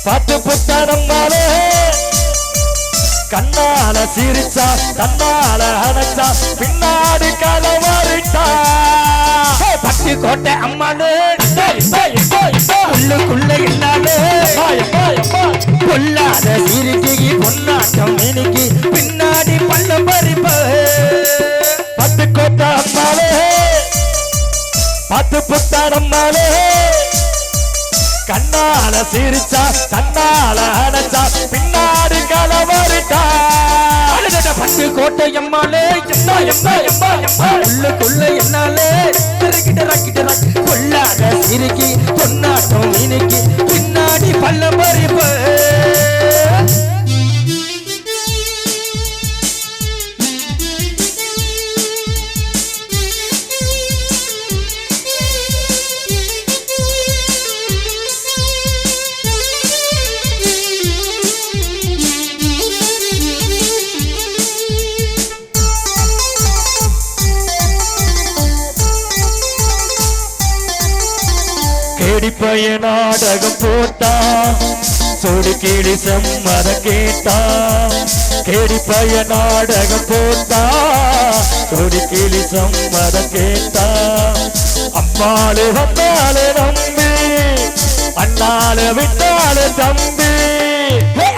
பாத்து புத்தனம்மாலே கண்ணால சிரிச்சா தன்னால அணைச்சா பின்னாடி கலவரிட்டா பட்டு கோட்டை அம்மானு உள்ளுக்குள்ள என்னாலே கொல்லாத சிரிக்கி பொன்னாட்டம் இன்னைக்கு பின்னாடி பல்ல பறிப்ப பட்டு கோட்டை அம்மாலே பத்து புத்தனம்மாலே கண்ணால சிரிச்சா தன்னால அணைச்சா பின்னாடி கலவரிட்டா பட்டு கோட்டை எம்மாலே எம்மா எம்மா எம்மா எம்மா உள்ளுக்குள்ள என்னாலே கொல்லாத சிரிக்கி பொன்னாட்டம் இன்னைக்கு பின்னாடி பல்ல பறிப்ப கேடிப்பைய நாடகம் போட்டா சொடி கிளி செம்மத கேட்டா கேடிப்பைய நாடகம் போட்டா சொடி கிளி செம்மத கேட்டா அம்மாளு வந்தாளு நம்பி அண்ணாளு விட்டாளு தம்பி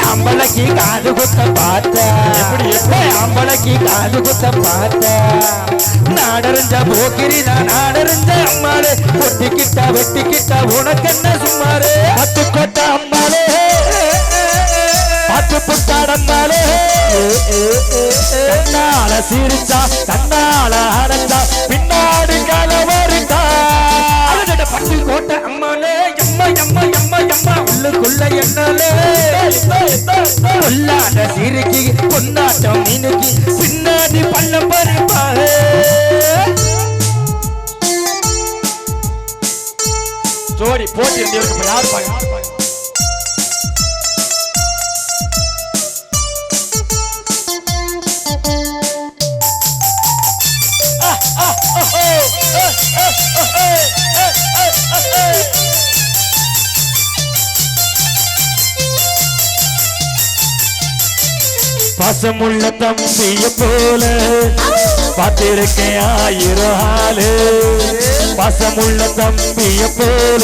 அம்பளைக்கு காது குத்த பார்த்த அம்பளைக்கு காது குத்த பார்த்த நாடறிஞ்ச போக்கிரி நான் நாடறிஞ்ச அம்மாளே ஒட்டிக்கிட்ட வெட்டிக்கிட்ட உனக்கு என்ன சும்மாரு பத்து கொட்ட அம்மாளே பத்து புத்தாடம்மாளே கண்ணால சிரிச்சா தன்னால அடைஞ்சா பின்னாடி கலவரிட்டா பட்டு கோட்டை அம்மாளே எம்மா எம்மா எம்மா எம்மா உள்ளுக்குள்ள என்னாலே கொல்லாத சிரிக்கி பொன்னாட்டம் இன்னைக்கு பின்னாடி பல்ல பறிப்பாக ஜோடி போட்டி இருக்கு யார் பாக்க பாசமுள்ள தம்பிய போல பார்த்திருக்கேன் ஆயிரம் ஆளு பாசமுள்ள தம்பிய போல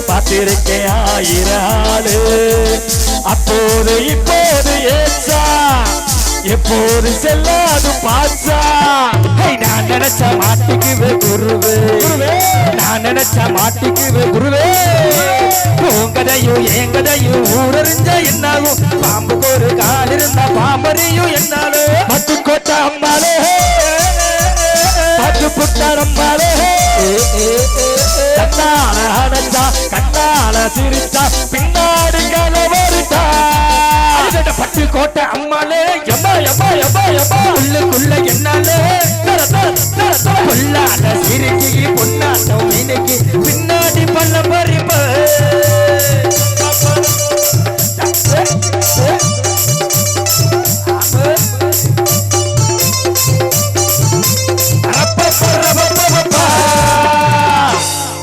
பார்த்திருக்கேன் ஆயிரம் ஆளு அப்போது இப்போது ஏச்சா எப்போது செல்லாது பாச்சா நான் நினைச்ச மாட்டிக்குவே குருவே நான் நினைச்ச மாட்டிக்குவே குருவே உங்கதையும் எங்கதையும் ஊரறிஞ்ச என்னாலும் பாம்புக்கு ஒரு கால் இருந்த பாம்பரையும் என்னாலும் பத்து கோட்டை அம்மாளே பத்து புத்தரம்மாளே கண்ணால அடைச்சா கண்ணால சிரிச்சா பின்னாடி கலவரிட்டா பட்டு கோட்டை அம்மாளே எம்மா எம்மா எம்மா எம்மா உள்ளுக்குள்ள என்னாலே கொல்லாத சிரிக்கி பொன்னாட்ட